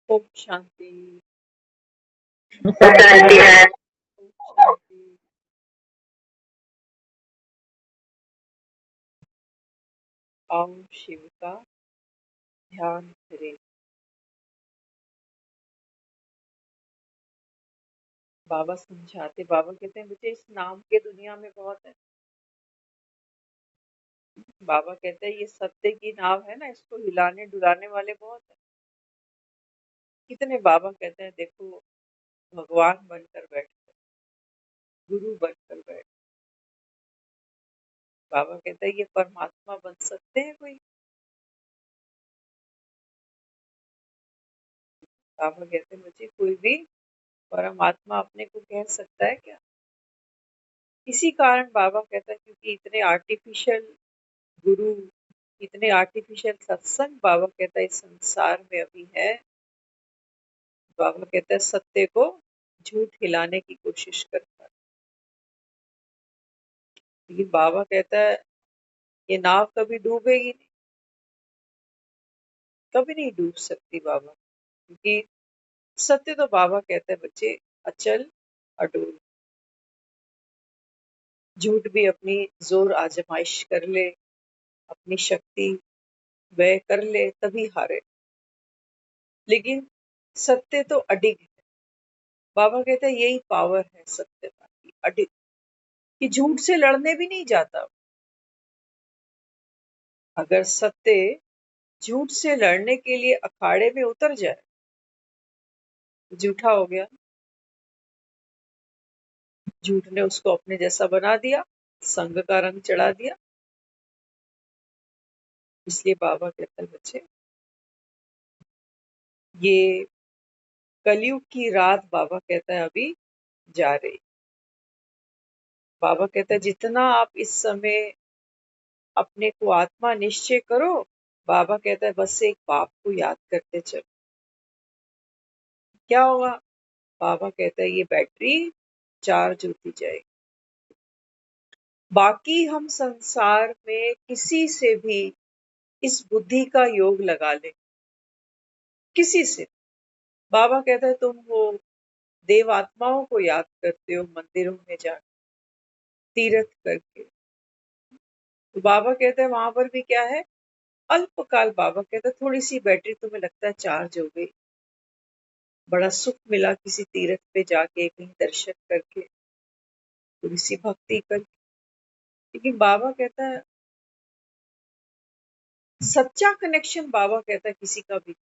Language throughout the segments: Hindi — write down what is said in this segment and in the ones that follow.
ओम शांति। शांति है। ओम शांति। ओम शिव का ध्यान करें। बाबा समझाते, बाबा कहते हैं मुझे इस नाम के दुनिया में बहुत है। बाबा कहते हैं ये सत्य की नाव है ना, इसको हिलाने डुलाने वाले बहुत है। कितने बाबा कहते हैं देखो भगवान बनकर बैठ, गुरु बनकर बैठ। बाबा कहते हैं ये परमात्मा बन सकते हैं कोई? बाबा कहते हैं मुझे कोई भी परमात्मा अपने को कह सकता है क्या? इसी कारण बाबा कहता है क्योंकि इतने आर्टिफिशियल गुरु, इतने आर्टिफिशियल सत्संग बाबा कहता है इस संसार में अभी है। बाबा कहता है सत्य को झूठ हिलाने की कोशिश करता है। लेकिन बाबा कहता है ये नाव कभी डूबेगी नहीं, कभी नहीं डूब सकती बाबा, क्योंकि सत्य तो बाबा कहता है बच्चे अचल अडोल। झूठ भी अपनी जोर आजमाइश कर ले, अपनी शक्ति व्यय कर ले तभी हारे, लेकिन सत्य तो अडिग है। बाबा कहते हैं यही पावर है सत्य की, अडिग, कि झूठ से लड़ने भी नहीं जाता। अगर सत्य झूठ से लड़ने के लिए अखाड़े में उतर जाए तो झूठा हो गया। झूठ ने उसको अपने जैसा बना दिया, संग का रंग चढ़ा दिया। इसलिए बाबा कहता है बच्चे ये कलयुग की रात बाबा कहता है अभी जा रही। बाबा कहता है जितना आप इस समय अपने को आत्मा निश्चय करो, बाबा कहता है बस एक बाप को याद करते चलो। क्या होगा? बाबा कहता है ये बैटरी चार्ज होती जाएगी। बाकी हम संसार में किसी से भी इस बुद्धि का योग लगा ले, किसी से। बाबा कहता है तुम वो देव आत्माओं को याद करते हो मंदिरों में जाकर, तीर्थ करके, तो बाबा कहते हैं वहां पर भी क्या है, अल्पकाल। बाबा कहता है थोड़ी सी बैटरी तुम्हें लगता है चार्ज हो गई, बड़ा सुख मिला किसी तीर्थ पे जाके, कहीं दर्शन करके, थोड़ी सी भक्ति करके। लेकिन बाबा कहता है सच्चा कनेक्शन, बाबा कहता है किसी का भी,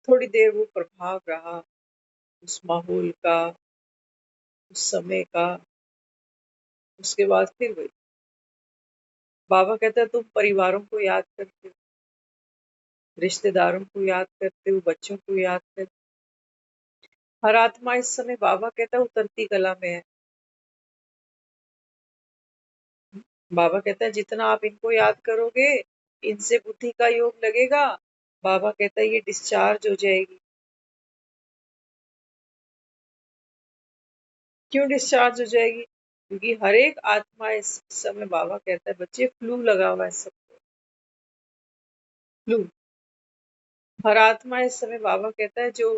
थोड़ी देर वो प्रभाव रहा उस माहौल का, उस समय का, उसके बाद फिर वही। बाबा कहता है तुम परिवारों को याद करते हो, रिश्तेदारों को याद करते हो, बच्चों को याद करते हो। हर आत्मा इस समय बाबा कहता है उतरती कला में है। बाबा कहता है जितना आप इनको याद करोगे, इनसे बुद्धि का योग लगेगा, बाबा कहता है ये डिस्चार्ज हो जाएगी। क्यों डिस्चार्ज हो जाएगी? क्योंकि हर एक आत्मा इस समय बाबा कहता है बच्चे फ्लू लगा हुआ है सबको, फ्लू। हर आत्मा इस समय बाबा कहता है जो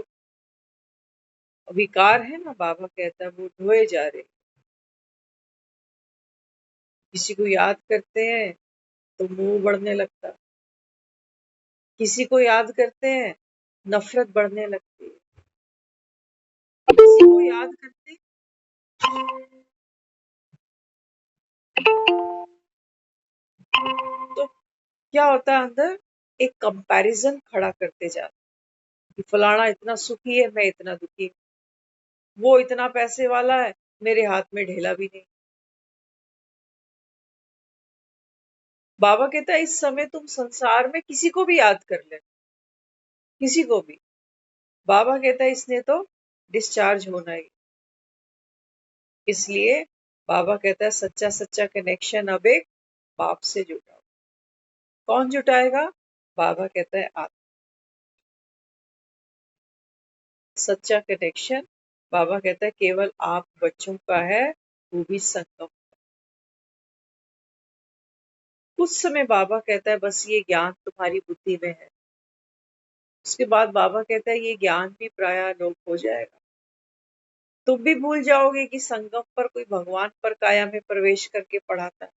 विकार है ना, बाबा कहता है वो धोए जा रहे। किसी को याद करते हैं तो मुंह बढ़ने लगता है, किसी को याद करते हैं नफरत बढ़ने लगती है, किसी को याद करते तो क्या होता है अंदर, एक कंपैरिजन खड़ा करते जाते कि फलाना इतना सुखी है, मैं इतना दुखी हूँ, वो इतना पैसे वाला है, मेरे हाथ में ढेला भी नहीं। बाबा कहता है इस समय तुम संसार में किसी को भी याद कर ले, किसी को भी। बाबा कहता है इसने तो डिस्चार्ज होना ही। इसलिए बाबा कहता है सच्चा सच्चा कनेक्शन अब एक बाप से जुड़ा। कौन जुटाएगा? बाबा कहता है आप। सच्चा कनेक्शन बाबा कहता है केवल आप बच्चों का है, वो भी संगम। कुछ समय बाबा कहता है बस ये ज्ञान तुम्हारी बुद्धि में है। उसके बाद बाबा कहता है ये ज्ञान भी प्रायः लोप हो जाएगा, तुम भी भूल जाओगे कि संगम पर कोई भगवान पर काया में प्रवेश करके पढ़ाता है।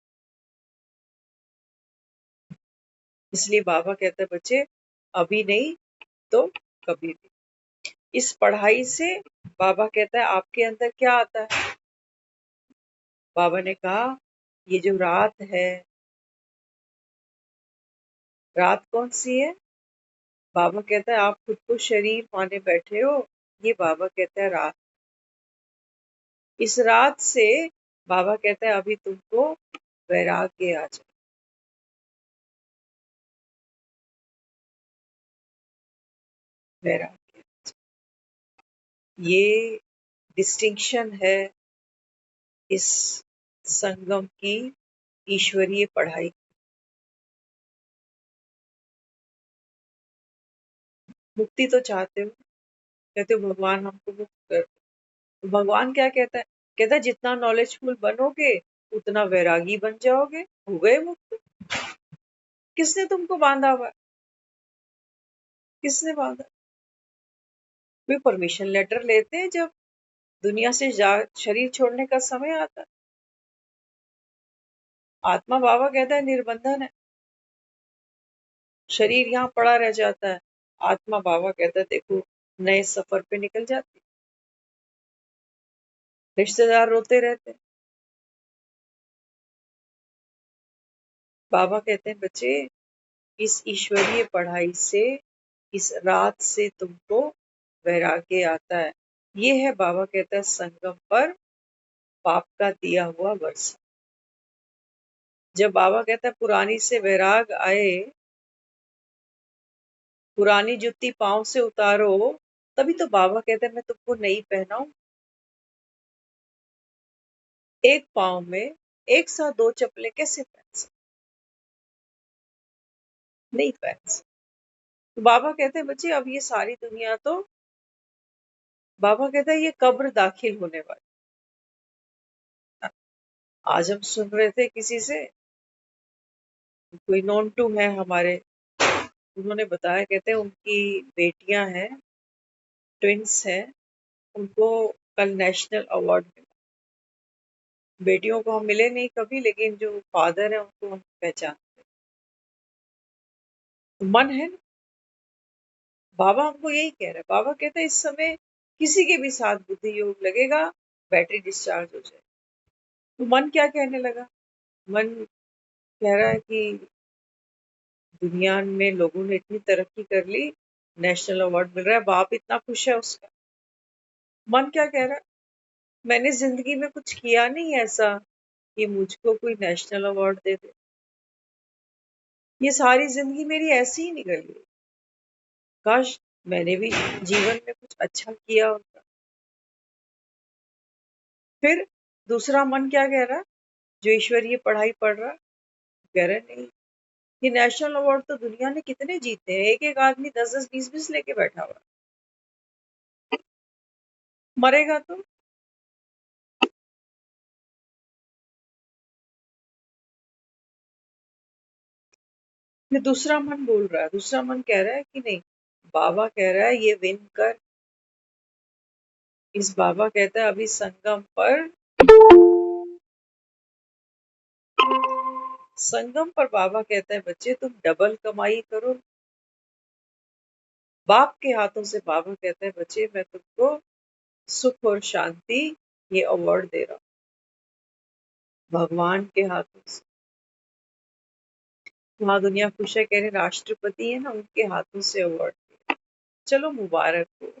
इसलिए बाबा कहता है बच्चे अभी नहीं तो कभी भी। इस पढ़ाई से बाबा कहता है आपके अंदर क्या आता है। बाबा ने कहा ये जो रात है, रात कौन सी है? बाबा कहता है आप खुद को शरीर माने बैठे हो, ये बाबा कहता है रात। इस रात से बाबा कहता है अभी तुमको वैराग्य आ जाए। वैराग्य, ये डिस्टिंक्शन है इस संगम की ईश्वरीय पढ़ाई। मुक्ति तो चाहते हो, कहते हो भगवान हमको मुक्त कर दो। तो भगवान क्या कहता है? कहता है जितना नॉलेजफुल बनोगे उतना वैरागी बन जाओगे, हो गए मुक्त। किसने तुमको बांधा हुआ है? किसने बांधा? कोई परमिशन लेटर लेते हैं जब दुनिया से शरीर छोड़ने का समय आता है? आत्मा बाबा कहता है निर्बंधन है, शरीर यहाँ पड़ा रह जाता है। आत्मा बाबा कहता है देखो नए सफर पे निकल जाती। रिश्तेदार रोते रहते हैं। बाबा कहते हैं बच्चे इस ईश्वरीय पढ़ाई से, इस रात से तुमको वैराग्य आता है। ये है बाबा कहता है संगम पर पाप का दिया हुआ वर्षा। जब बाबा कहता है पुरानी से वैराग आए, पुरानी जुत्ती पांव से उतारो, तभी तो बाबा कहते हैं मैं तुमको नई पहनाऊं। एक पांव में एक साथ दो चप्पलें कैसे पहन सकते? नहीं पहन सकते। तो बाबा कहते हैं बच्चे अब ये सारी दुनिया तो बाबा कहता है ये कब्र दाखिल होने वाली। आज हम सुन रहे थे किसी से, कोई नॉन टू है हमारे, उन्होंने बताया, कहते हैं उनकी बेटियां हैं, ट्विंस हैं, उनको कल नेशनल अवार्ड मिला। बेटियों को हम मिले नहीं कभी, लेकिन जो फादर है उनको हम पहचानते हैं। तो मन है ना, बाबा हमको यही कह रहे हैं। बाबा कहते हैं इस समय किसी के भी साथ बुद्धि योग लगेगा, बैटरी डिस्चार्ज हो जाए। तो मन क्या कहने लगा? मन कह रहा है कि दुनिया में लोगों ने इतनी तरक्की कर ली, नेशनल अवार्ड मिल रहा है, बाप इतना खुश है उसका। मन क्या कह रहा है? मैंने जिंदगी में कुछ किया नहीं ऐसा कि मुझको कोई नेशनल अवार्ड दे दे। ये सारी जिंदगी मेरी ऐसी ही निकल गई। काश मैंने भी जीवन में कुछ अच्छा किया होता। फिर दूसरा मन क्या कह रहा है, जो ईश्वरीय पढ़ाई पढ़ रहा, कह रहे नहीं, ये नेशनल अवार्ड तो दुनिया ने कितने जीते हैं, एक एक आदमी 10-10 20-20 लेके बैठा हुआ। मरेगा तो फिर दूसरा मन बोल रहा है, दूसरा मन कह रहा है कि नहीं, बाबा कह रहा है ये विन कर। इस बाबा कहता है अभी संगम पर, संगम पर बाबा कहता है बच्चे तुम डबल कमाई करो। बाप के हाथों से बाबा कहता है बच्चे मैं तुमको सुख और शांति ये अवार्ड दे रहा हूँ, भगवान के हाथों से। वहां दुनिया खुश है, कह रहे राष्ट्रपति है ना, उनके हाथों से अवार्ड दिया। चलो मुबारक हो,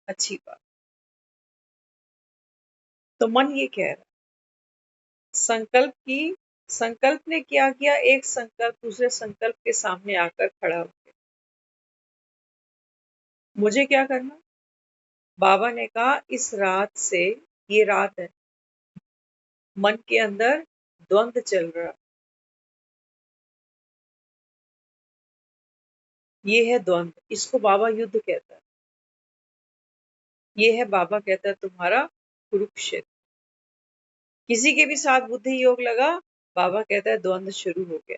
अच्छी बात। तो मन ये कह रहा, संकल्प ने क्या किया, एक संकल्प दूसरे संकल्प के सामने आकर खड़ा हो गया। मुझे क्या करना? बाबा ने कहा इस रात से, ये रात है, मन के अंदर द्वंद चल रहा, ये है द्वंद, इसको बाबा युद्ध कहता है। ये है, बाबा कहता है, तुम्हारा कुरुक्षेत्र। किसी के भी साथ बुद्धि योग लगा, बाबा कहता है द्वंद शुरू हो गया।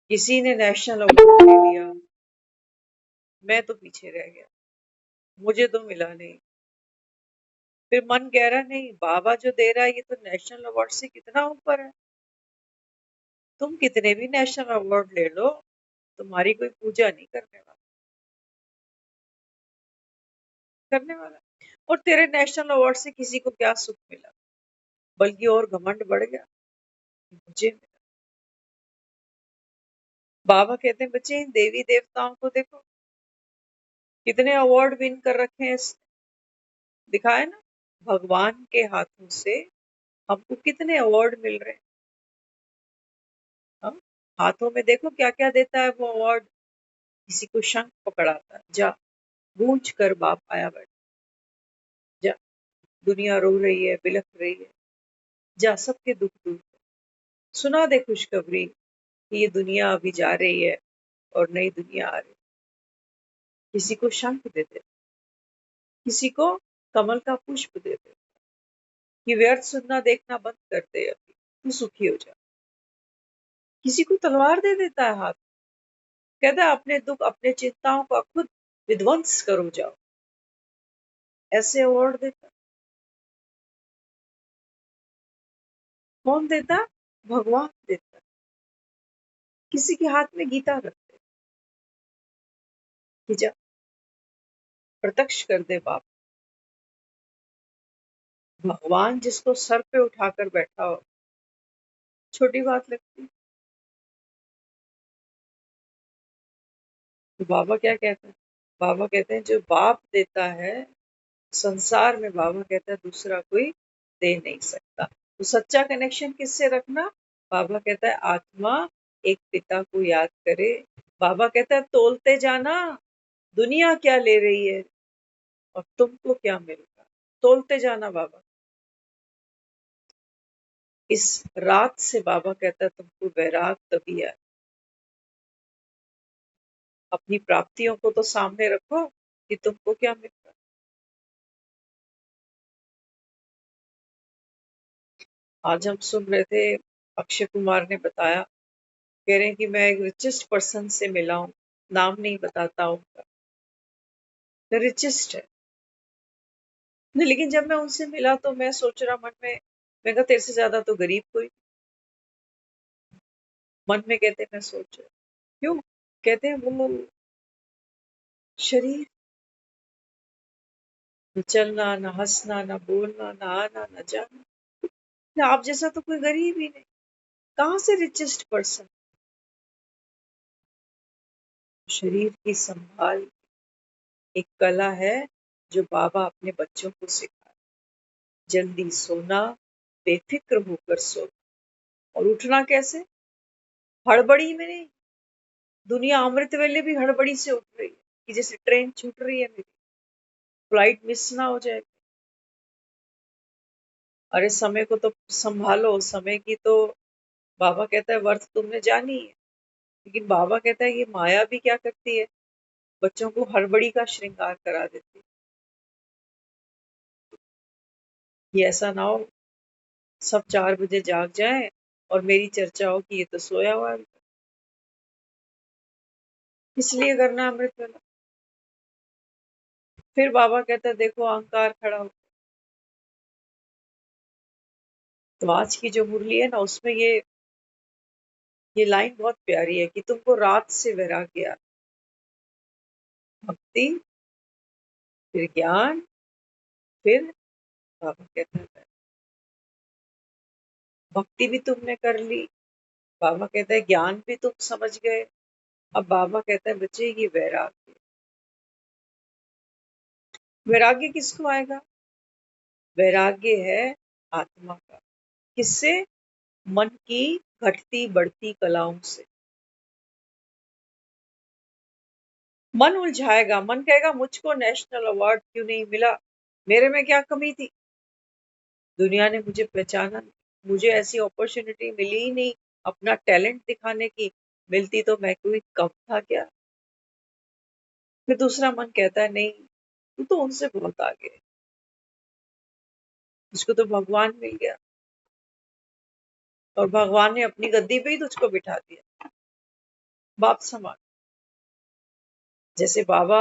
किसी ने नेशनल अवार्ड ले लिया, मैं तो पीछे रह गया, मुझे तो मिला नहीं। फिर मन कह रहा नहीं, बाबा जो दे रहा है ये तो नेशनल अवार्ड से कितना ऊपर है। तुम कितने भी नेशनल अवार्ड ले लो, तुम्हारी कोई पूजा नहीं करने वाला। और तेरे नेशनल अवार्ड से किसी को क्या सुख मिला, बल्कि और घमंड बढ़ गया, मुझे मिला। बाबा कहते हैं बच्चे इन देवी देवताओं को देखो, कितने अवार्ड विन कर रखे हैं, दिखाए ना, भगवान के हाथों से हमको कितने अवार्ड मिल रहे हैं। हम हाथों में देखो क्या क्या देता है वो अवार्ड। किसी को शंख पकड़ाता है, जा गूंज कर बाप आया बैठ, जा दुनिया रो रही है, बिलख रही है, जा सबके दुख दूर कर। सुना दे खुशखबरी कि ये दुनिया अभी जा रही है और नई दुनिया आ रही है। किसी को शंख दे दे, किसी को कमल का पुष्प दे दे, कि व्यर्थ सुनना देखना बंद कर दे, अभी तू सुखी हो जा। किसी को तलवार दे देता है हाथ, कहता है अपने दुख अपने चिंताओं का खुद विध्वंस करो जाओ। ऐसे अवार्ड देता कौन देता? भगवान देता। किसी के हाथ में गीता रखते कि जा प्रत्यक्ष कर दे बाप। भगवान जिसको सर पे उठाकर बैठा हो, छोटी बात लगती। तो बाबा क्या कहते हैं? बाबा कहते हैं जो बाप देता है संसार में, बाबा कहता है दूसरा कोई दे नहीं सकता। तो सच्चा कनेक्शन किससे रखना? बाबा कहता है आत्मा एक पिता को याद करे। बाबा कहता है तोलते जाना, दुनिया क्या ले रही है और तुमको क्या मिल रहा, तोलते जाना बाबा। इस रात से बाबा कहता है तुमको वैराग तभी आए। अपनी प्राप्तियों को तो सामने रखो कि तुमको क्या मिल रहा। आज हम सुन रहे थे, अक्षय कुमार ने बताया, कह रहे हैं कि मैं एक रिचेस्ट पर्सन से मिला हूँ, नाम नहीं बताता उनका, रिचेस्ट है। नहीं, लेकिन जब मैं उनसे मिला तो मैं सोच रहा मन में, मैं कहा तेरे से ज्यादा तो गरीब कोई। मन में कहते मैं सोच रहा, क्यों? कहते हैं वो शरीर, न चलना, न हंसना, न बोलना, न आना, न जाना, आप जैसा तो कोई गरीब ही नहीं, कहाँ से रिचेस्ट पर्सन। शरीर की संभाल एक कला है जो बाबा अपने बच्चों को सिखाए। जल्दी सोना, बेफिक्र होकर सोना, और उठना कैसे? हड़बड़ी में नहीं। दुनिया अमृत वेले भी हड़बड़ी से उठ रही है कि जैसे ट्रेन छूट रही है, मेरी फ्लाइट मिस ना हो जाए। अरे समय को तो संभालो, समय की तो बाबा कहता है वर्थ तुमने जानी है। लेकिन बाबा कहता है ये माया भी क्या करती है, बच्चों को हड़बड़ी का श्रृंगार करा देती है। ये ऐसा ना हो सब 4 बजे जाग जाएं और मेरी चर्चा हो कि ये तो सोया हुआ है। इसलिए करना अमृत वेला। फिर बाबा कहता है देखो अहंकार खड़ा हो। तो आज की जो मुरली है ना, उसमें ये लाइन बहुत प्यारी है कि तुमको रात से वैराग्य आए, भक्ति, फिर ज्ञान, फिर बाबा कहता है भक्ति भी तुमने कर ली, बाबा कहता है ज्ञान भी तुम समझ गए, अब बाबा कहता है बच्चे ये वैराग्य। वैराग्य किसको आएगा? वैराग्य है आत्मा का। किससे? मन की घटती बढ़ती कलाओं से। मन उलझाएगा, मन कहेगा मुझको नेशनल अवार्ड क्यों नहीं मिला, मेरे में क्या कमी थी, दुनिया ने मुझे पहचाना नहीं, मुझे ऐसी अपॉर्चुनिटी मिली ही नहीं अपना टैलेंट दिखाने की, मिलती तो मैं कोई कम था क्या। फिर दूसरा मन कहता है नहीं, तू तो उनसे बहुत आगे है, उसको तो भगवान मिल गया, और भगवान ने अपनी गद्दी पे ही तुझको बिठा दिया, बाप समान। जैसे बाबा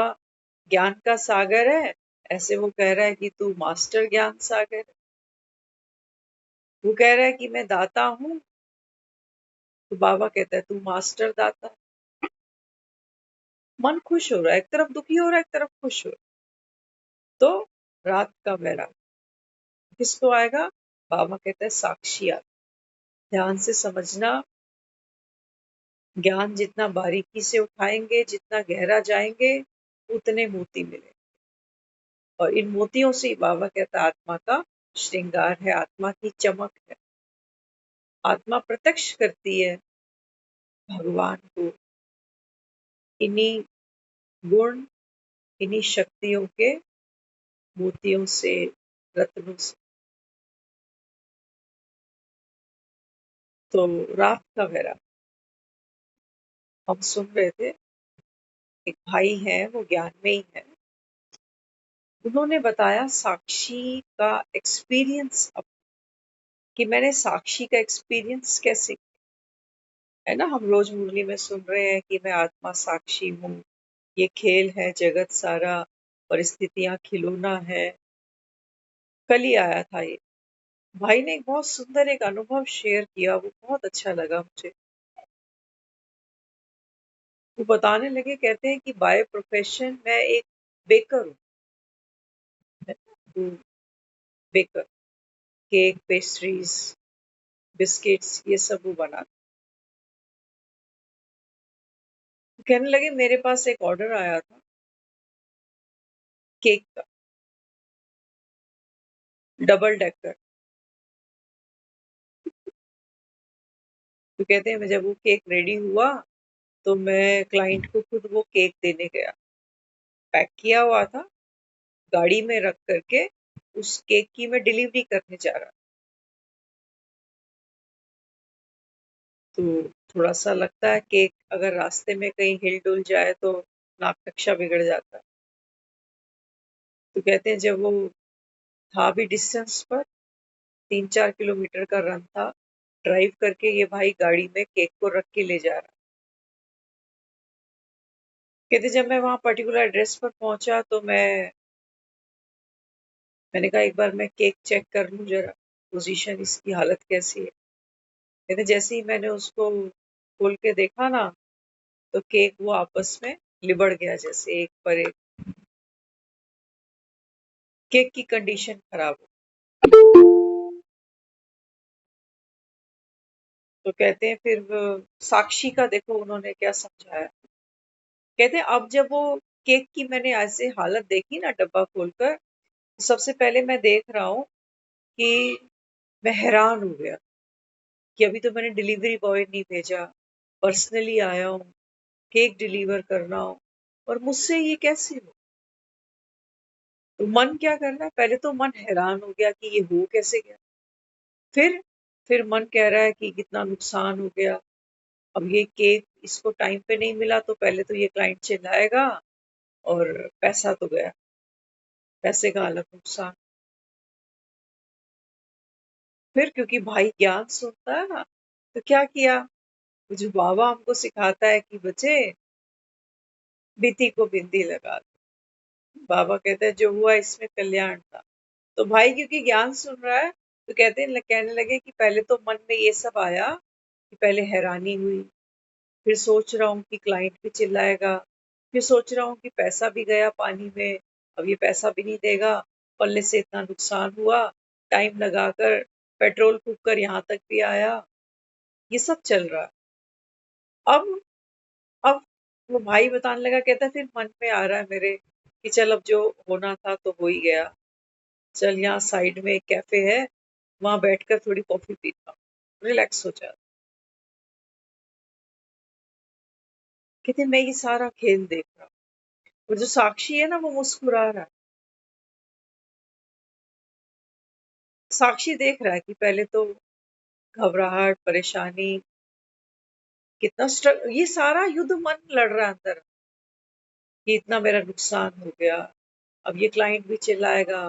ज्ञान का सागर है, ऐसे वो कह रहा है कि तू मास्टर ज्ञान सागर है। वो कह रहा है कि मैं दाता हूँ, तो बाबा कहता है तू मास्टर दाता। मन खुश हो रहा है, एक तरफ दुखी हो रहा है, एक तरफ खुश हो रहा है। तो रात का वैराग किसको आएगा? बाबा कहता है साक्षी आत्मा। ध्यान से समझना, ज्ञान जितना बारीकी से उठाएंगे, जितना गहरा जाएंगे, उतने मोती मिले। और इन मोतियों से बाबा कहता है आत्मा का श्रृंगार है, आत्मा की चमक है। आत्मा प्रत्यक्ष करती है भगवान को इन्हीं गुण, इन्हीं शक्तियों के मोतियों से, रत्नों से। तो रात का वैराग हम सुन रहे थे, एक भाई है वो ज्ञान में ही है, उन्होंने बताया साक्षी का एक्सपीरियंस, कि मैंने साक्षी का एक्सपीरियंस कैसे, है ना, हम रोज मुरली में सुन रहे हैं कि मैं आत्मा साक्षी हूँ, ये खेल है जगत सारा, परिस्थितियां खिलौना है। कल ही आया था ये, भाई ने एक बहुत सुंदर एक अनुभव शेयर किया, वो बहुत अच्छा लगा मुझे। वो बताने लगे, कहते हैं कि बाय प्रोफेशन मैं एक बेकर हूँ, बेकर, केक, पेस्ट्रीज, बिस्किट्स, ये सब वो बनाते। कहने लगे मेरे पास एक ऑर्डर आया था केक का, डबल डेकर। तो कहते हैं जब वो केक रेडी हुआ तो मैं क्लाइंट को खुद वो केक देने गया, पैक किया हुआ था, गाड़ी में रख करके उस केक की मैं डिलीवरी करने जा रहा। तो थोड़ा सा लगता है केक अगर रास्ते में कहीं हिल डुल जाए तो नाक नक्शा बिगड़ जाता है। तो कहते हैं जब वो था भी डिस्टेंस पर, 3-4 किलोमीटर का रन था। ड्राइव करके ये भाई गाड़ी में केक को रख के ले जा रहा। कहते जब मैं वहां पर्टिकुलर एड्रेस पर पहुंचा तो मैंने कहा एक बार मैं केक चेक कर लूं जरा, पोजीशन इसकी हालत कैसी है। कहते जैसे ही मैंने उसको खोल के देखा ना, तो केक वो आपस में लिबड़ गया, जैसे एक पर एक केक की कंडीशन खराब हो। तो कहते हैं फिर साक्षी का देखो उन्होंने क्या समझाया। कहते हैं अब जब वो केक की मैंने ऐसे हालत देखी ना डब्बा खोलकर, सबसे पहले मैं देख रहा हूँ कि मैं हैरान हो गया कि अभी तो मैंने डिलीवरी बॉय नहीं भेजा, पर्सनली आया हूँ केक डिलीवर करना हो, और मुझसे ये कैसे हो। तो मन क्या कर रहा है, पहले तो मन हैरान हो गया कि ये हो कैसे गया। फिर फिर मन कह रहा है कि कितना नुकसान हो गया। अब ये केक इसको टाइम पे नहीं मिला तो पहले तो ये क्लाइंट चिल्लाएगा, और पैसा तो गया, पैसे का अलग नुकसान। फिर क्योंकि भाई ज्ञान सुनता है ना, तो क्या किया, जो बाबा हमको सिखाता है कि बच्चे बिती को बिंदी लगा दो। बाबा कहते हैं जो हुआ इसमें कल्याण था। तो भाई क्योंकि ज्ञान सुन रहा है, तो कहने लगे कि पहले तो मन में ये सब आया कि पहले हैरानी हुई, फिर सोच रहा हूँ कि क्लाइंट भी चिल्लाएगा, फिर सोच रहा हूँ कि पैसा भी गया पानी में, अब ये पैसा भी नहीं देगा, पल्ले से इतना नुकसान हुआ, टाइम लगाकर पेट्रोल फूक कर यहाँ तक भी आया, ये सब चल रहा है। अब अब वो भाई बताने लगा, कहता फिर मन में आ रहा है मेरे कि चल अब जो होना था तो हो ही गया, चल यहाँ साइड में एक कैफे है, वहां बैठकर थोड़ी कॉफी पीता हूँ, रिलैक्स हो जाता। कहते मैं ये सारा खेल देख रहा हूँ, और जो साक्षी है ना वो मुस्कुरा रहा है। साक्षी देख रहा है कि पहले तो घबराहट, परेशानी, कितना ये सारा युद्ध मन लड़ रहा है अंदर कि इतना मेरा नुकसान हो गया, अब ये क्लाइंट भी चिल्लाएगा,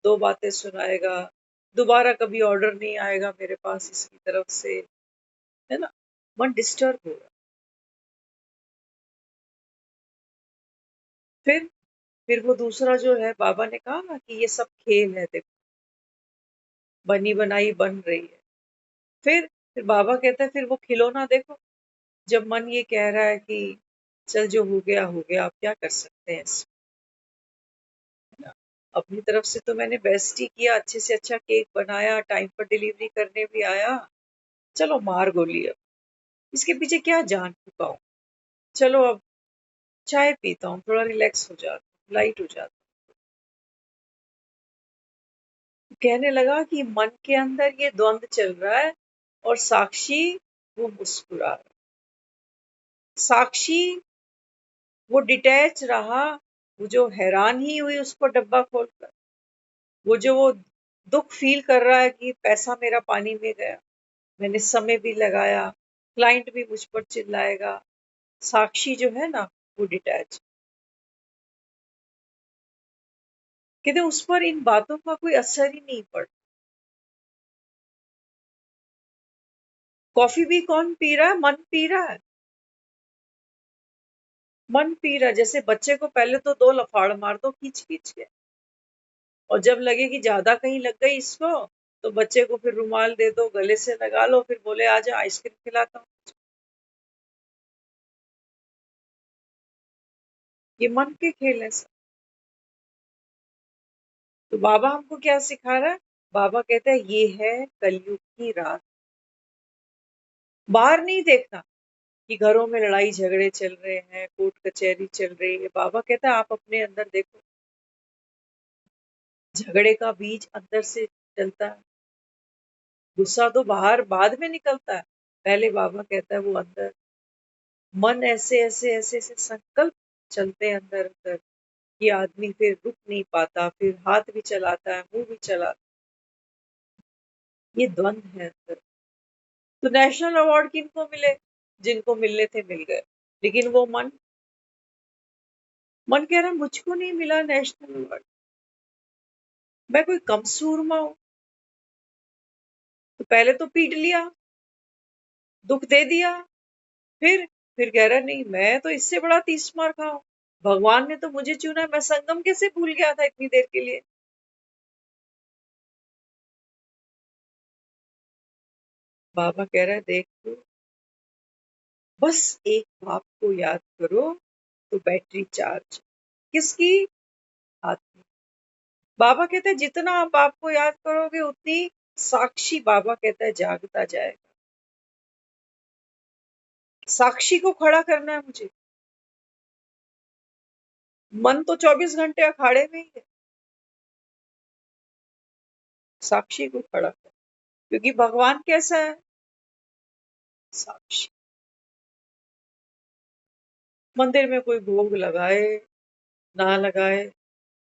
दो बातें सुनाएगा, दोबारा कभी ऑर्डर नहीं आएगा मेरे पास इसकी तरफ से, है ना। मन डिस्टर्ब हो रहा। फिर फिर वो दूसरा जो है, बाबा ने कहा ना कि ये सब खेल है, देखो बनी बनाई बन रही है। फिर बाबा कहता है फिर वो खिलौना देखो, जब मन ये कह रहा है कि चल जो हो गया, आप क्या कर सकते हैं इसमें, है ना? अपनी तरफ से तो मैंने बेस्ट ही किया, अच्छे से अच्छा केक बनाया, टाइम पर डिलीवरी करने भी आया, चलो मार गोली, अब इसके पीछे क्या जान छुपाऊं, चलो अब चाय पीता हूँ, थोड़ा रिलैक्स हो जाता हूँ, लाइट हो जाता हूँ। कहने लगा कि मन के अंदर ये द्वंद चल रहा है, और साक्षी वो मुस्कुरा रहा। साक्षी वो डिटैच रहा, वो जो हैरान ही हुई उसको डब्बा खोलकर, वो दुख फील कर रहा है कि पैसा मेरा पानी में गया, मैंने समय भी लगाया, क्लाइंट भी मुझ पर चिल्लाएगा। साक्षी जो है ना वो डिटैच। कहते उस पर इन बातों का कोई असर ही नहीं पड़ा। कॉफी भी कौन पी रहा है, मन पी रहा है। मन पी रहा है, जैसे बच्चे को पहले तो दो लफाड़ मार दो खींच खींच के, और जब लगे कि ज्यादा कहीं लग गई इसको, तो बच्चे को फिर रुमाल दे दो, गले से लगा लो, फिर बोले आजा आइसक्रीम खिलाता हूँ। ये मन के खेल है सब। तो बाबा हमको क्या सिखा रहा है, बाबा कहता है ये है कलयुग की रात। बाहर नहीं देखना कि घरों में लड़ाई झगड़े चल रहे हैं, कोर्ट कचहरी चल रही है, बाबा कहता है आप अपने अंदर देखो, झगड़े का बीज अंदर से चलता है, गुस्सा तो बाहर बाद में निकलता है, पहले बाबा कहता है वो अंदर, मन ऐसे ऐसे ऐसे ऐसे संकल्प चलते हैं अंदर अंदर, कि आदमी फिर रुक नहीं पाता, फिर हाथ भी चलाता है, मुंह भी चलाता है, ये द्वंद है अंदर। तो नेशनल अवार्ड किनको मिले, जिनको मिलने थे मिल गए, लेकिन वो मन कह रहा मुझको नहीं मिला नेशनल अवार्ड, मैं कोई कम सूरमा हूँ, तो पहले तो पीट लिया, दुख दे दिया, फिर कह रहा नहीं मैं तो इससे बड़ा 30 मार खाऊं, भगवान ने तो मुझे चुना, मैं संगम कैसे भूल गया था इतनी देर के लिए। बाबा कह रहा है देख तू, बस एक बाप को याद करो तो बैटरी चार्ज। किसकी? आत्मा। बाबा कहते हैं जितना आप बाप को याद करोगे उतनी साक्षी, बाबा कहता है, जागता जाएगा। साक्षी को खड़ा करना है मुझे। मन तो 24 घंटे अखाड़े में ही है, साक्षी को खड़ा कर, क्योंकि भगवान कैसा है? साक्षी। मंदिर में कोई भोग लगाए ना लगाए,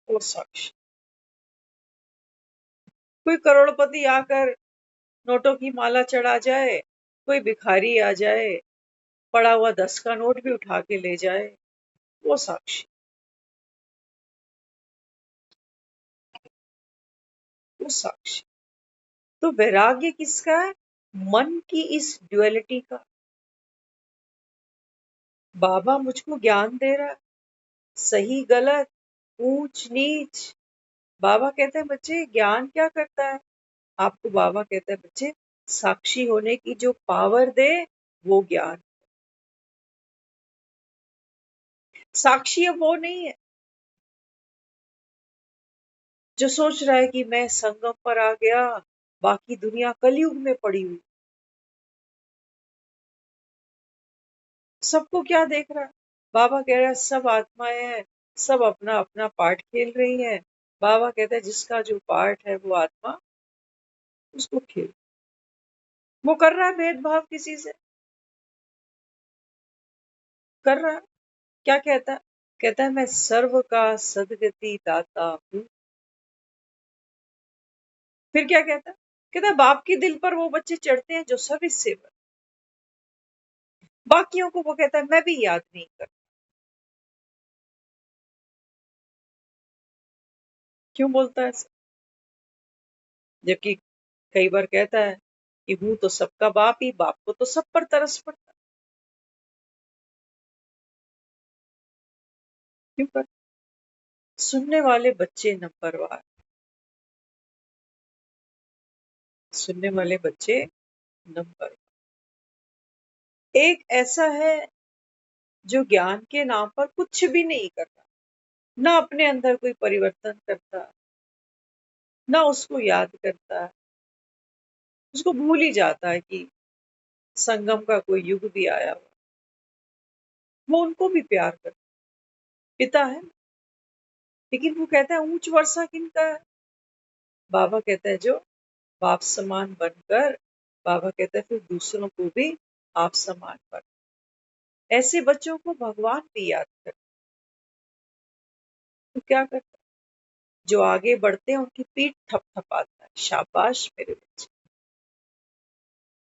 वो साक्षी। कोई करोड़पति आकर नोटों की माला चढ़ा जाए, कोई भिखारी आ जाए पड़ा हुआ 10 का नोट भी उठा के ले जाए, वो साक्षी। वो साक्षी। तो वैराग्य किसका है? मन की इस ड्युअलिटी का। बाबा मुझको ज्ञान दे रहा है, सही गलत, ऊंच नीच। बाबा कहते हैं बच्चे ज्ञान क्या करता है? आपको बाबा कहता है बच्चे, साक्षी होने की जो पावर दे वो ज्ञान। साक्षी अब वो नहीं है जो सोच रहा है कि मैं संगम पर आ गया, बाकी दुनिया कलयुग में पड़ी हुई। सबको क्या देख रहा है? बाबा कह रहा है सब आत्माएं हैं, सब अपना अपना पार्ट खेल रही हैं। बाबा कहता है जिसका जो पार्ट है वो आत्मा उसको खेल। वो कर रहा है भेदभाव किसी से? कर रहा है। क्या कहता है? कहता है मैं सर्व का सदगति दाता हूँ। फिर क्या कहता है? कहता है बाप के दिल पर वो बच्चे चढ़ते हैं जो सब इससे बड़े। बाकियों को वो कहता है मैं भी याद नहीं करता। क्यों बोलता है ऐसा? जबकि कई बार कहता है कि हूं तो सबका बाप ही, बाप को तो सब पर तरस पड़ता। क्यों कर? सुनने वाले बच्चे नंबरवार, सुनने वाले बच्चे नंबर। एक ऐसा है जो ज्ञान के नाम पर कुछ भी नहीं करता, ना अपने अंदर कोई परिवर्तन करता, ना उसको याद करता, उसको भूल ही जाता है कि संगम का कोई युग भी आया हुआ। वो उनको भी प्यार करता, पिता है। लेकिन वो कहता है ऊंच वर्षा किनका है? बाबा कहता है जो बाप समान बनकर, बाबा कहता है फिर दूसरों को भी आप समान बन। ऐसे बच्चों को भगवान भी याद करता। तो क्या करता? जो आगे बढ़ते हैं उनकी पीठ थपथपाता है, शाबाश मेरे बच्चे।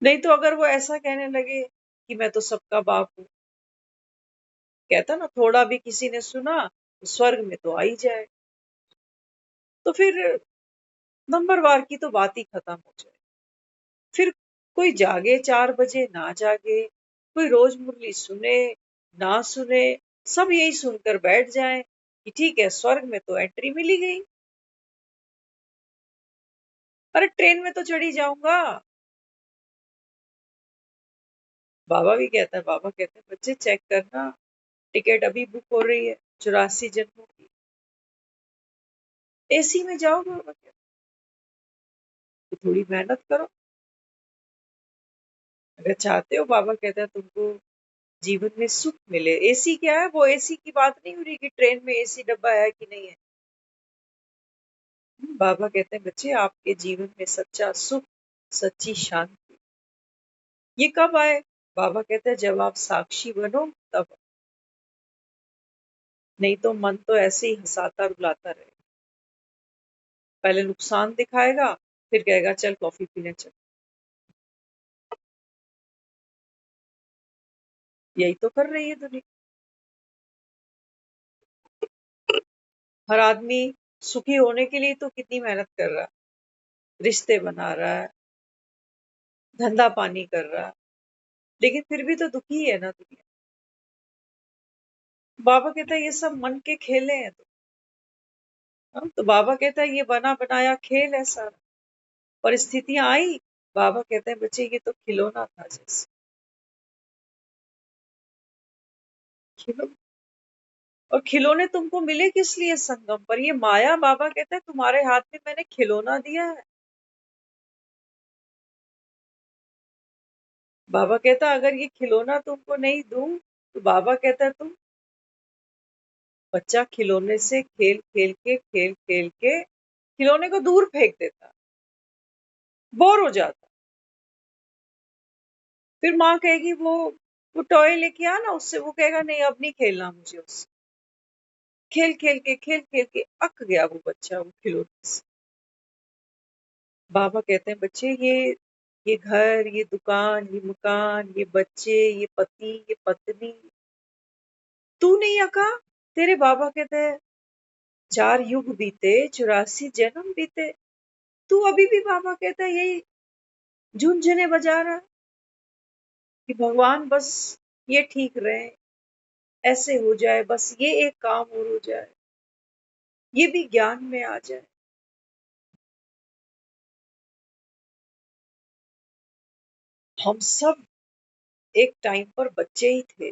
नहीं तो अगर वो ऐसा कहने लगे कि मैं तो सबका बाप हूँ, कहता ना थोड़ा भी किसी ने सुना तो स्वर्ग में तो आ ही जाए, तो फिर नंबरवार की तो बात ही खत्म हो जाए। फिर कोई जागे 4 बजे ना जागे, कोई रोज मुरली सुने ना सुने, सब यही सुनकर बैठ जाएं कि ठीक है स्वर्ग में तो एंट्री मिली गई। अरे ट्रेन में तो चढ़ी जाऊंगा। बाबा भी कहता है, बाबा कहते हैं बच्चे चेक करना, टिकट अभी बुक हो रही है 84 जन्मों की। एसी में जाओगे? बाबा कहते हैं तो थोड़ी मेहनत करो अगर चाहते हो। बाबा कहता है तुमको जीवन में सुख मिले। एसी क्या है? वो एसी की बात नहीं हो रही कि ट्रेन में एसी डब्बा है कि नहीं है। बाबा कहते हैं बच्चे आपके जीवन में सच्चा सुख, सच्ची शांति, ये कब आए? बाबा कहते हैं जब आप साक्षी बनो तब। नहीं तो मन तो ऐसे ही हंसाता रुलाता रहे, पहले नुकसान दिखाएगा, फिर कहेगा चल कॉफी पीने चल। यही तो कर रही है दुनिया। हर आदमी सुखी होने के लिए तो कितनी मेहनत कर रहा है, रिश्ते बना रहा है, धंधा पानी कर रहा, लेकिन फिर भी तो दुखी है ना दुनिया। बाबा कहता है ये सब मन के खेले हैं। तो बाबा कहता है ये बना बनाया खेल है सारा। परिस्थितियां आई, बाबा कहते हैं बच्चे ये तो खिलौना था जैसे खिलौना। और खिलौने तुमको मिले किस लिए संगम पर? ये माया, बाबा कहता है तुम्हारे हाथ में मैंने खिलौना दिया है। बाबा कहता अगर ये खिलौना तुमको नहीं दूं, तो बाबा कहता तुम बच्चा खिलौने से खेल खेल के खिलौने को दूर फेंक देता, बोर हो जाता। फिर माँ कहेगी वो टॉय लेके आ ना, उससे। वो कहेगा नहीं अब नहीं खेलना मुझे उससे। खेल खेल के अक गया वो बच्चा वो खिलौने से। बाबा कहते हैं बच्चे ये घर, ये दुकान, ये मकान, ये बच्चे, ये पति, ये पत्नी, तू नहीं अका? तेरे बाबा कहते हैं 4 युग बीते, 84 जन्म बीते, तू अभी भी, बाबा कहता है, यही झुनझुने बजा रहा है कि भगवान बस ये ठीक रहे, ऐसे हो जाए, बस ये एक काम और हो जाए, ये भी ज्ञान में आ जाए। हम सब एक टाइम पर बच्चे ही थे,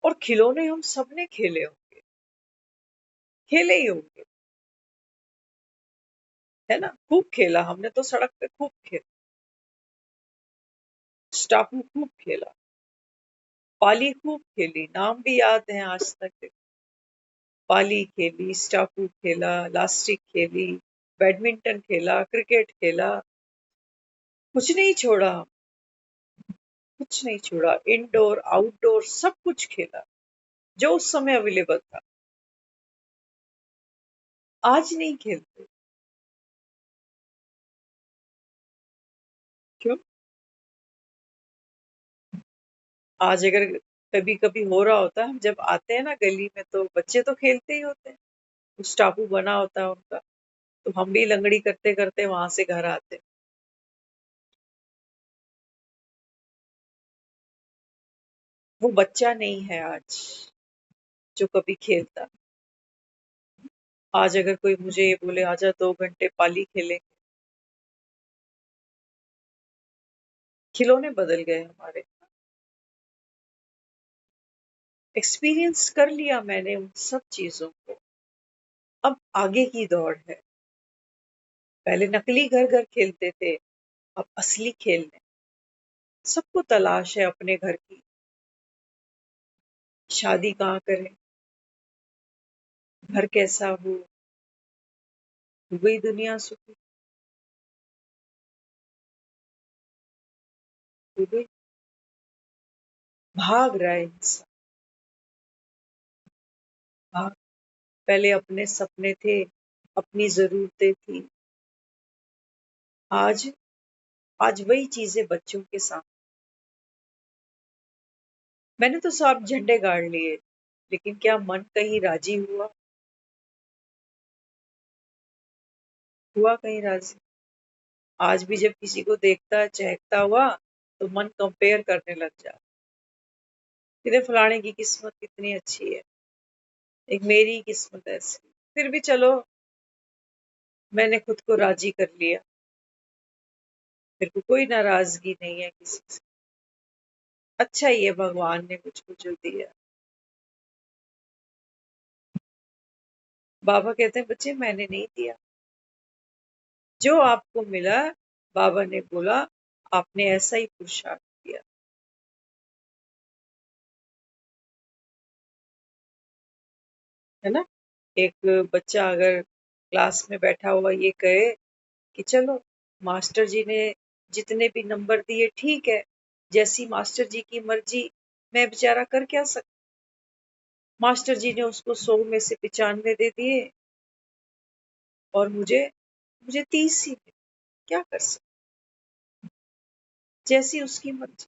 और खिलौने हम सबने खेले होंगे, खेले ही होंगे, है ना? खूब खेला हमने तो, सड़क पे खूब खेला, स्टापू खूब खेला, पाली खूब खेली, नाम भी याद है आज तक। पाली खेली, स्टापू खेला, लास्टिक खेली, बैडमिंटन खेला, क्रिकेट खेला, कुछ नहीं छोड़ा, कुछ नहीं छोड़ा। इंडोर आउटडोर सब कुछ खेला जो उस समय अवेलेबल था। आज नहीं खेलते, क्यों? आज अगर कभी कभी हो रहा होता, हम जब आते हैं ना गली में, तो बच्चे तो खेलते ही होते हैं, कुछ टापू बना होता है उनका, तो हम भी लंगड़ी करते करते वहां से घर आते। वो बच्चा नहीं है आज जो कभी खेलता। आज अगर कोई मुझे ये बोले आजा 2 घंटे पाली खेले, खिलौने बदल गए हमारे। एक्सपीरियंस कर लिया मैंने उन सब चीजों को। अब आगे की दौड़ है। पहले नकली घर घर खेलते थे, अब असली खेलने। सबको तलाश है अपने घर की। शादी कहाँ करें, घर कैसा हो गई दुनिया सुखी हो गई। भाग रहा है इंसान, भाग। पहले अपने सपने थे, अपनी जरूरतें थी। आज आज वही चीजें बच्चों के सामने। मैंने तो सब झंडे गाड़ लिए, लेकिन क्या मन कहीं राजी हुआ? हुआ कहीं राजी? आज भी जब किसी को देखता है चहकता हुआ, तो मन कंपेयर करने लग जाता। कितने फलाने की किस्मत कितनी अच्छी है, एक मेरी किस्मत ऐसी। फिर भी चलो, मैंने खुद को राजी कर लिया। मेरे को कोई नाराजगी नहीं है किसी से। अच्छा ही है भगवान ने मुझको जो दिया। बाबा कहते हैं बच्चे मैंने नहीं दिया, जो आपको मिला, बाबा ने बोला आपने ऐसा ही पुरुषार्थ किया, है ना? एक बच्चा अगर क्लास में बैठा हुआ ये कहे कि चलो, मास्टर जी ने जितने भी नंबर दिए ठीक है, जैसी मास्टर जी की मर्जी, मैं बेचारा कर क्या सकता। मास्टर जी ने उसको 100 में से 95 दे दिए, और मुझे मुझे 30 ही मिले। क्या कर सकते, जैसी उसकी मर्जी।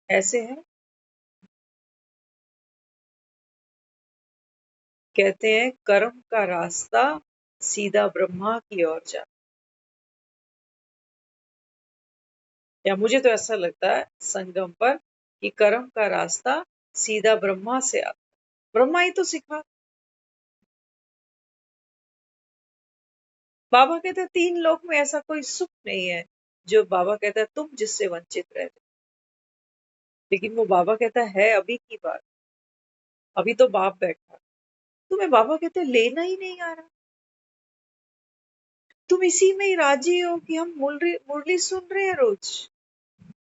ऐसे है, कहते हैं कर्म का रास्ता सीधा ब्रह्मा की ओर जाता। या मुझे तो ऐसा लगता है संगम पर कि कर्म का रास्ता सीधा ब्रह्मा से आता, ब्रह्मा ही तो सिखा। बाबा कहते हैं 3 लोक में ऐसा कोई सुख नहीं है जो बाबा कहता है तुम जिससे वंचित रह जाओ। लेकिन वो बाबा कहता है अभी की बात, अभी तो बाप बैठा, तुम्हें बाबा कहते हैं लेना ही नहीं आ रहा, तुम इसी में ही राजी हो कि हम मुरली मुरली सुन रहे हैं रोज,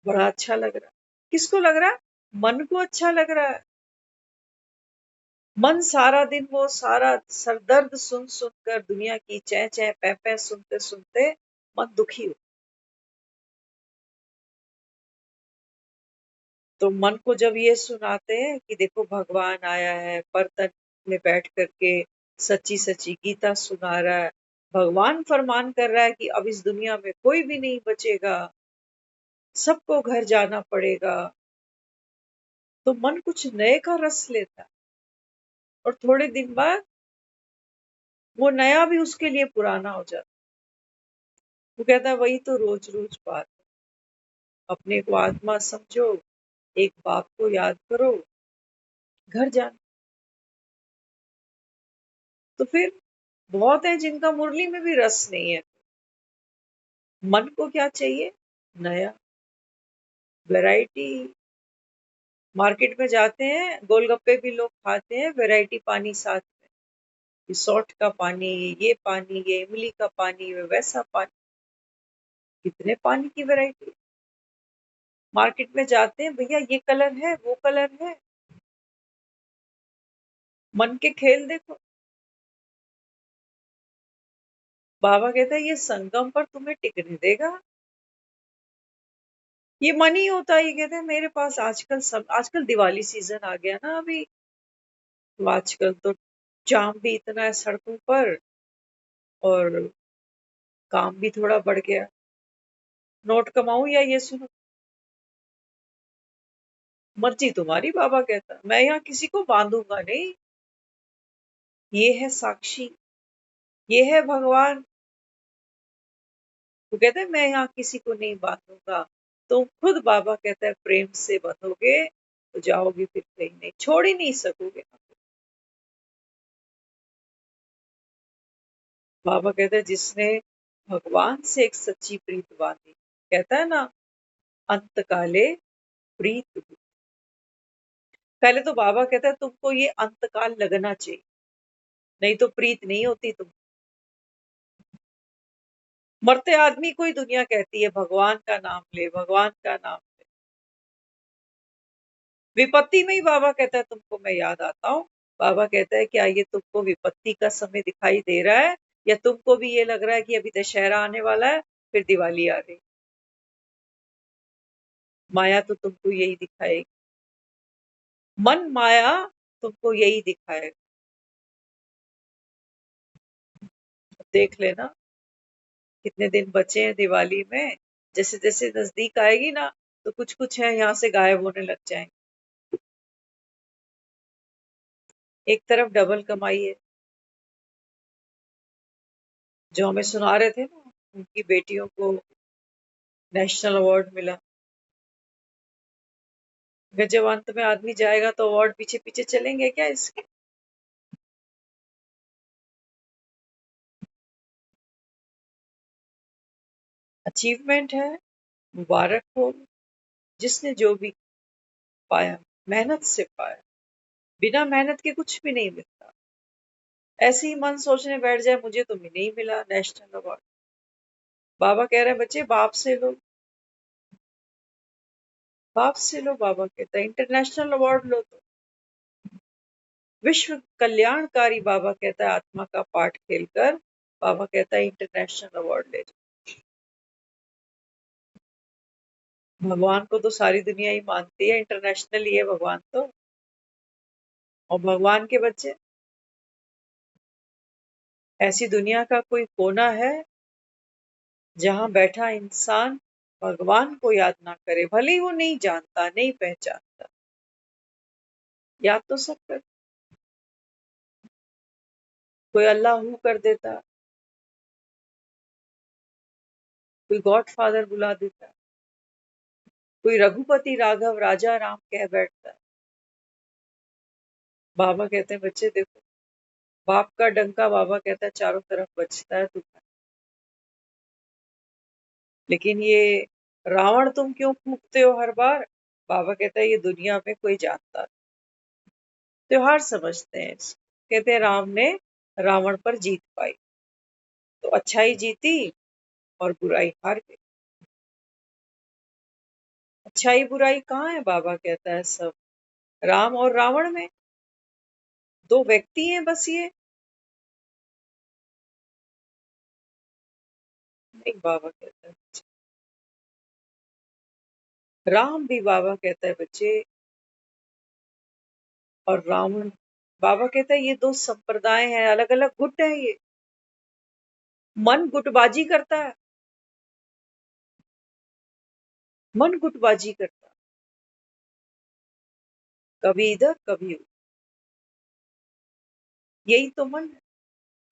बड़ा अच्छा लग रहा है। किसको लग रहा है? मन को अच्छा लग रहा है। मन सारा दिन वो सारा सरदर्द सुन सुन कर, दुनिया की चै चै पै पै सुनते सुनते मन दुखी हो। तो मन को जब ये सुनाते हैं कि देखो भगवान आया है, पर तन में बैठ करके सच्ची सच्ची गीता सुना रहा है, भगवान फरमान कर रहा है कि अब इस दुनिया में कोई भी नहीं बचेगा, सबको घर जाना पड़ेगा, तो मन कुछ नए का रस लेता है। और थोड़े दिन बाद वो नया भी उसके लिए पुराना हो जाता है। वो कहता है वही तो रोज रोज बात, अपने को आत्मा समझो, एक बाप को याद करो, घर जाना। तो फिर बहुत है जिनका मुरली में भी रस नहीं है। मन को क्या चाहिए? नया, वैरायटी। मार्केट में जाते हैं, गोलगप्पे भी लोग खाते हैं, वैरायटी पानी साथ में, रिसोर्ट का पानी, ये पानी, ये इमली का पानी, वैसा पानी, कितने पानी की वैरायटी। मार्केट में जाते हैं, भैया ये कलर है, वो कलर है, मन के खेल देखो। बाबा कहता है ये संगम पर तुम्हें टिकने देगा, ये मन ही होता है। ये कहते हैं मेरे पास आजकल दिवाली सीजन आ गया ना अभी, तो आजकल तो जाम भी इतना है सड़कों पर, और काम भी थोड़ा बढ़ गया। नोट कमाऊं या ये सुनो? मर्जी तुम्हारी, बाबा कहता, मैं यहाँ किसी को बांधूंगा नहीं। ये है साक्षी, ये है भगवान। वो कहते हैं मैं यहाँ किसी को नहीं बांधूंगा, तुम खुद बाबा कहता है प्रेम से बंधोगे तो जाओगे फिर कहीं नहीं, छोड़ ही नहीं सकोगे। बाबा कहते हैं जिसने भगवान से एक सच्ची प्रीत बांधी, कहता है ना, अंत काले प्रीत हुई। पहले तो बाबा कहता है तुमको ये अंतकाल लगना चाहिए, नहीं तो प्रीत नहीं होती तुम। मरते आदमी को ही दुनिया कहती है भगवान का नाम ले, भगवान का नाम ले। विपत्ति में ही बाबा कहता है तुमको मैं याद आता हूँ। बाबा कहता है क्या ये तुमको विपत्ति का समय दिखाई दे रहा है, या तुमको भी ये लग रहा है कि अभी दशहरा आने वाला है, फिर दिवाली आ रही? माया तो तुमको यही दिखाएगी, मन माया तुमको यही दिखाएगा। देख लेना कितने दिन बचे हैं दिवाली में, जैसे जैसे नजदीक आएगी ना, तो कुछ कुछ है यहाँ से गायब होने लग जाएंगे। एक तरफ डबल कमाई है, जो हमें सुना रहे थे ना, उनकी बेटियों को नेशनल अवार्ड मिला। अगर जब अंत में आदमी जाएगा तो अवार्ड पीछे पीछे चलेंगे क्या इसके? अचीवमेंट है, मुबारक हो जिसने जो भी पाया, मेहनत से पाया, बिना मेहनत के कुछ भी नहीं मिलता। ऐसे ही मन सोचने बैठ जाए मुझे तो नहीं मिला नेशनल अवार्ड, बाबा कह रहे हैं बच्चे बाप से लो, बाप से लो। बाबा कहता है इंटरनेशनल अवार्ड लो तो विश्व कल्याणकारी, बाबा कहता है आत्मा का पाठ खेलकर, बाबा कहता है इंटरनेशनल अवार्ड ले जाओ। भगवान को तो सारी दुनिया ही मानती है, इंटरनेशनल ही है भगवान तो। और भगवान के बच्चे, ऐसी दुनिया का कोई कोना है जहां बैठा इंसान भगवान को याद ना करे, भले ही वो नहीं जानता, नहीं पहचानता, याद तो सब कर। कोई अल्लाह हूँ कर देता, कोई गॉड फादर बुला देता, कोई रघुपति राघव राजा राम कह बैठता है। बाबा कहते हैं बच्चे देखो, बाप का डंका बाबा कहता है चारों तरफ बजता है तुम्हारे, लेकिन ये रावण तुम क्यों फूकते हो हर बार? बाबा कहता है ये दुनिया में कोई जानता नहीं। त्योहार समझते हैं इसको। कहते हैं राम ने रावण पर जीत पाई, तो अच्छाई जीती और बुराई हार गई। अच्छाई बुराई कहाँ है? बाबा कहता है सब राम और रावण में, दो व्यक्ति हैं बस ये। नहीं, बाबा कहता है राम भी, बाबा कहता है बच्चे, और रावण, बाबा कहता है ये दो संप्रदाय हैं, अलग अलग गुट है ये। मन गुटबाजी करता है, मन गुटबाजी करता है, कभी इधर कभी उधर। यही तो मन है।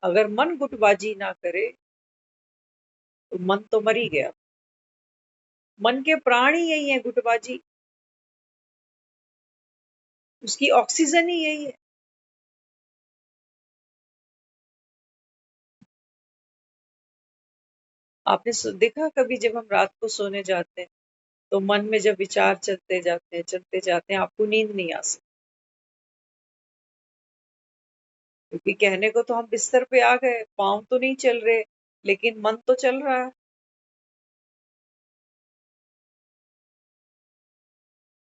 अगर मन गुटबाजी ना करे तो मन तो मर ही गया। मन के प्राण ही यही है, गुटबाजी, उसकी ऑक्सीजन ही यही है। आपने देखा कभी जब हम रात को सोने जाते हैं तो मन में जब विचार चलते जाते हैं, आपको नींद नहीं आ सकती, क्योंकि कहने को तो हम बिस्तर पे आ गए, पाँव तो नहीं चल रहे, लेकिन मन तो चल रहा है।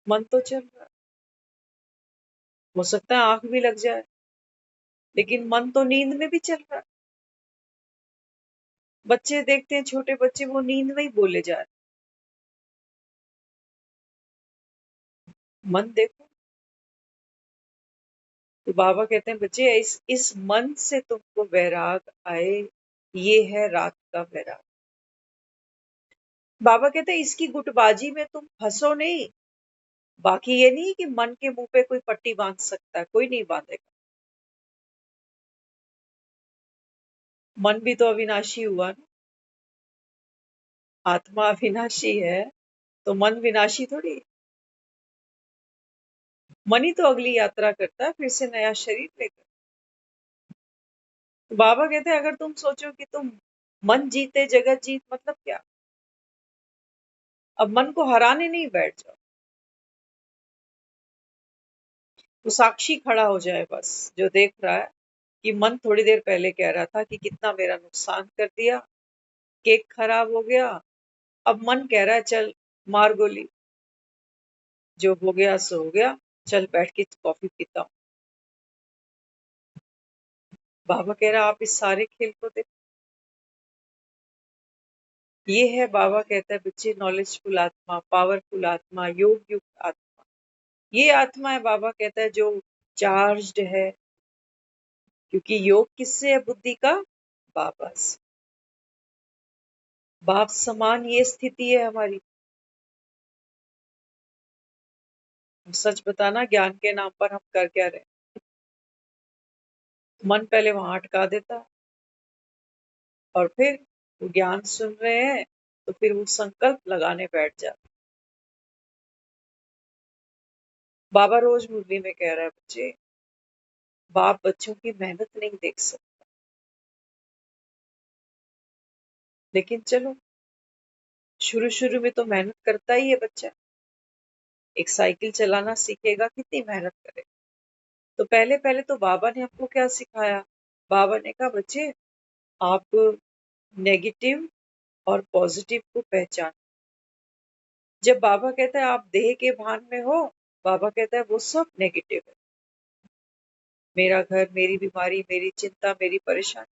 मन तो चल रहा है, हो सकता है आंख भी लग जाए, लेकिन मन तो नींद में भी चल रहा है। बच्चे देखते हैं, छोटे बच्चे, वो नींद में ही बोले जा रहे। मन देखो। तो बाबा कहते हैं बच्चे, इस मन से तुमको वैराग आए, ये है रात का वैराग। बाबा कहते हैं इसकी गुटबाजी में तुम फंसो नहीं। बाकी ये नहीं कि मन के मुंह पे कोई पट्टी बांध सकता है, कोई नहीं बांधेगा। मन भी तो अविनाशी हुआ ना, आत्मा अविनाशी है, तो मन विनाशी थोड़ी है। मन ही तो अगली यात्रा करता है, फिर से नया शरीर लेकर। तो बाबा कहते हैं अगर तुम सोचो कि तुम मन जीते जगत जीत, मतलब क्या? अब मन को हराने नहीं बैठ जाओ, तो साक्षी खड़ा हो जाए बस, जो देख रहा है कि मन थोड़ी देर पहले कह रहा था कि कितना मेरा नुकसान कर दिया, केक खराब हो गया। अब मन कह रहा है चल मार गोली, जो हो गया सो हो गया, चल बैठ के कॉफी पीता हूँ। बाबा कह रहा आप इस सारे खेल को देखो। ये है, बाबा कहता है बच्चे, नॉलेजफुल आत्मा, पावरफुल आत्मा, योग युक्त आत्मा। ये आत्मा है, बाबा कहता है, जो चार्ज्ड है। क्योंकि योग किससे है? बुद्धि का बाबा से। बाप समान ये स्थिति है हमारी। सच बताना, ज्ञान के नाम पर हम कर क्या रहे? मन पहले वहां अटका देता है, और फिर वो ज्ञान सुन रहे हैं तो फिर वो संकल्प लगाने बैठ जाते। बाबा रोज मुरली में कह रहा है बच्चे, बाप बच्चों की मेहनत नहीं देख सकता, लेकिन चलो शुरू शुरू में तो मेहनत करता ही है बच्चा। एक साइकिल चलाना सीखेगा, कितनी मेहनत करेगा। तो पहले पहले तो बाबा ने हमको क्या सिखाया? बाबा ने कहा बच्चे, आप नेगेटिव और पॉजिटिव को पहचान। जब बाबा कहता है आप देह के भान में हो, बाबा कहता है वो सब नेगेटिव है। मेरा घर, मेरी बीमारी, मेरी चिंता, मेरी परेशानी।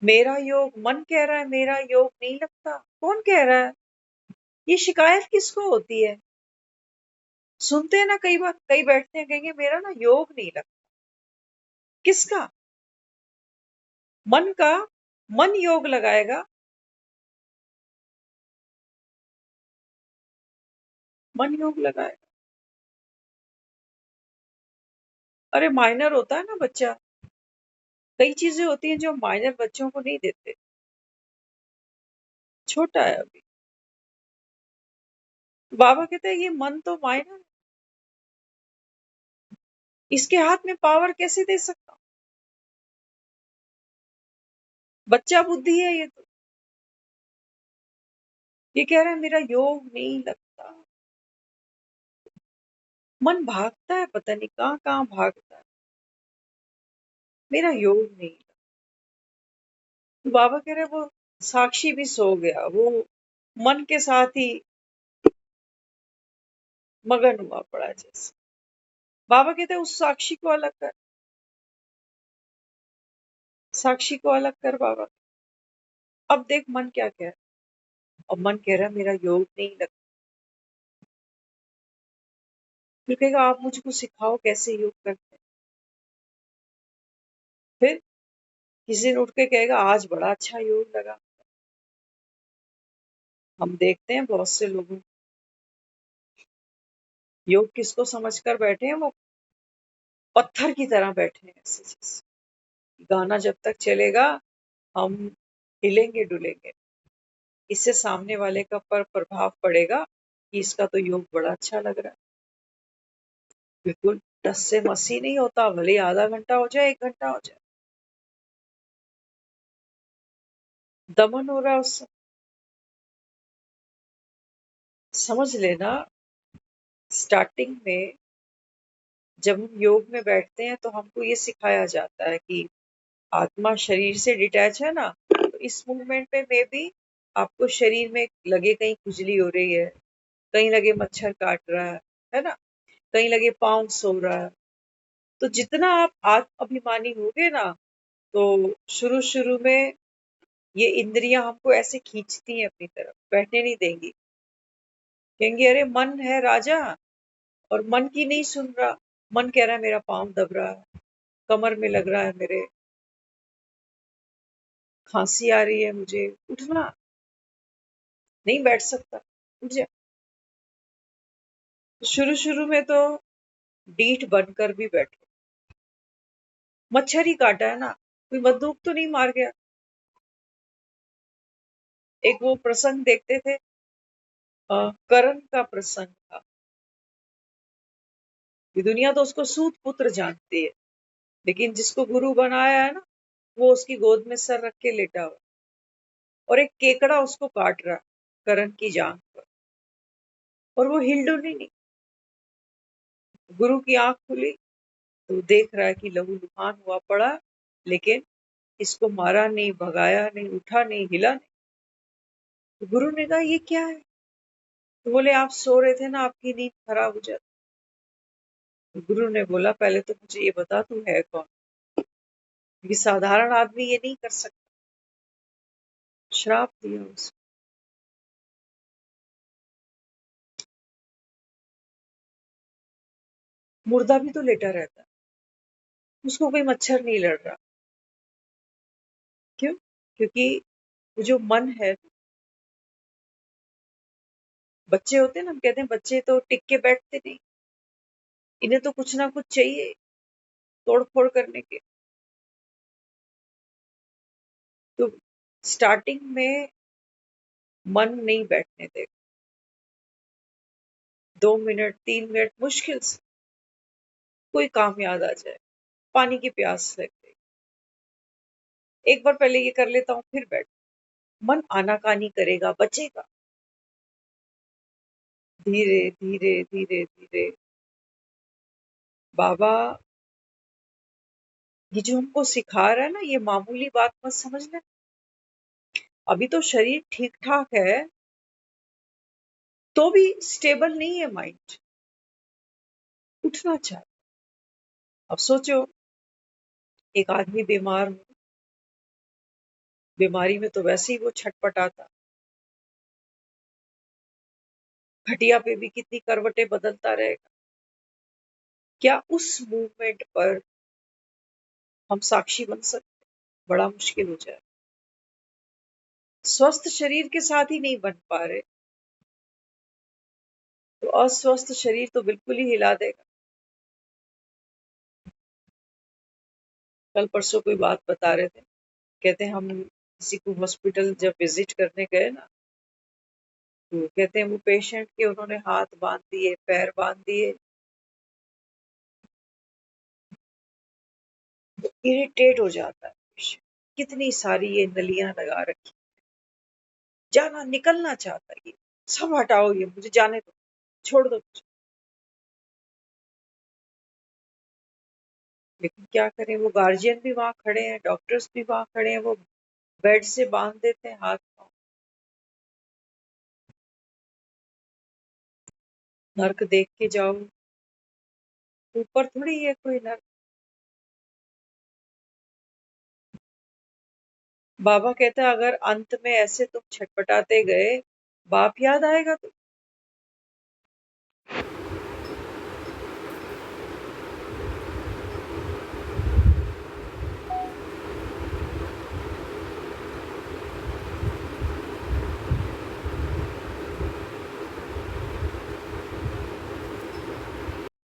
मेरा योग, मन कह रहा है मेरा योग नहीं लगता। कौन कह रहा है? ये शिकायत किसको होती है? सुनते हैं ना, कई बार कई बैठते हैं, कहेंगे मेरा ना योग नहीं लगता। किसका? मन का। मन योग लगाएगा, मन योग लगाएगा। अरे माइनर होता है ना बच्चा, कई चीजें होती हैं जो माइनर बच्चों को नहीं देते, छोटा है अभी। बाबा कहते हैं ये मन तो मायना है, इसके हाथ में पावर कैसे दे सकता हूं? बच्चा बुद्धि है ये तो। ये कह रहा है मेरा योग नहीं लगता, मन भागता है, पता नहीं कहाँ कहाँ भागता है, मेरा योग नहीं लगता। तो बाबा कह रहे वो साक्षी भी सो गया, वो मन के साथ ही मगन हुआ पड़ा जैसे। बाबा कहते हैं उस साक्षी को अलग कर, साक्षी को अलग कर बाबा। अब देख मन क्या कह रहा है। अब मन कह रहा है मेरा योग नहीं लगता। फिर कहेगा आप मुझको सिखाओ कैसे योग करते हैं। फिर किसी दिन उठ के कहेगा आज बड़ा अच्छा योग लगा। हम देखते हैं बहुत से लोगों, योग किसको समझकर बैठे हैं, वो पत्थर की तरह बैठे हैं ऐसे जैसे। गाना जब तक चलेगा हम हिलेंगे डुलेंगे, इससे सामने वाले का पर प्रभाव पड़ेगा कि इसका तो योग बड़ा अच्छा लग रहा है। बिल्कुल टस से मसी नहीं होता, भले ही आधा घंटा हो जाए 1 घंटा हो जाए, दमन हो रहा है उससे। समझ लेना, स्टार्टिंग में जब हम योग में बैठते हैं तो हमको ये सिखाया जाता है कि आत्मा शरीर से डिटैच है ना, तो इस मूवमेंट में भी आपको शरीर में लगे कहीं खुजली हो रही है, कहीं लगे मच्छर काट रहा है ना, कहीं लगे पाँव सो रहा है। तो जितना आप आत्म अभिमानी होगे ना, तो शुरू शुरू में ये इंद्रियां हमको ऐसे खींचती हैं अपनी तरफ, बैठने नहीं देंगी। कहेंगे अरे मन है राजा, और मन की नहीं सुन रहा। मन कह रहा है मेरा पाँव दब रहा है, कमर में लग रहा है मेरे, खांसी आ रही है, मुझे उठना नहीं, बैठ सकता, उठ जा। शुरू शुरू में तो डीठ बनकर भी बैठो, मच्छर ही काटा है ना, कोई बंदूक तो नहीं मार गया। एक वो प्रसंग देखते थे, करण का प्रसंग था। ये दुनिया तो उसको सूत पुत्र जानती है, लेकिन जिसको गुरु बनाया है ना, वो उसकी गोद में सर रख के लेटा हुआ, और एक केकड़ा उसको काट रहा, करण की जांग पर, और वो हिलडुल ही नहीं। गुरु की आंख खुली तो देख रहा है कि लहू लुहान हुआ पड़ा, लेकिन इसको मारा नहीं, भगाया नहीं, उठा नहीं, हिला नहीं। तो गुरु ने कहा ये क्या है? तो बोले आप सो रहे थे ना, आपकी नींद खराब हो जाती। तो गुरु ने बोला पहले तो मुझे ये बता तू है कौन, क्योंकि साधारण आदमी ये नहीं कर सकता। श्राप दिया उसको। मुर्दा भी तो लेटा रहता है, उसको कोई मच्छर नहीं लड़ रहा। क्यों? क्योंकि वो जो मन है, बच्चे होते हैं ना, हम कहते हैं बच्चे तो टिक के बैठते नहीं, इन्हें तो कुछ ना कुछ चाहिए तोड़ फोड़ करने के। तो स्टार्टिंग में मन नहीं बैठने देगा, 2 मिनट 3 मिनट मुश्किल से कोई काम याद आ जाए, पानी की प्यास लग गई, एक बार पहले ये कर लेता हूँ फिर बैठ। मन आनाकानी करेगा, बचेगा। धीरे धीरे धीरे धीरे बाबा ये जो हमको सिखा रहा है ना, ये मामूली बात मत समझना। अभी तो शरीर ठीक ठाक है, तो भी स्टेबल नहीं है माइंड, उठना चाहिए। अब सोचो, एक आदमी बीमार हो, बीमारी में तो वैसे ही वो छटपटाता, खटिया पे भी कितनी करवटें बदलता रहेगा। क्या उस मूवमेंट पर हम साक्षी बन सकते? बड़ा मुश्किल हो जाए। स्वस्थ शरीर के साथ ही नहीं बन पा रहे, तो अस्वस्थ शरीर तो बिल्कुल ही हिला देगा। कल परसों कोई बात बता रहे थे, कहते हैं हम किसी को हॉस्पिटल जब विजिट करने गए ना, तो कहते हैं वो पेशेंट के उन्होंने हाथ बांध दिए, पैर बांध दिए, इरिटेट हो जाता है पेशेंट। कितनी सारी ये नलियां लगा रखी, जाना निकलना चाहता है ये, सब हटाओ, ये मुझे जाने दो, छोड़ दो मुझे। लेकिन क्या करें, वो गार्जियन भी वहां खड़े हैं, डॉक्टर्स भी वहां खड़े हैं, वो बेड से बांध देते हैं हाथ पांव। नर्क देख के जाओ, ऊपर थोड़ी है कोई नर्क। बाबा कहता है अगर अंत में ऐसे तुम छटपटाते गए, बाप याद आएगा तो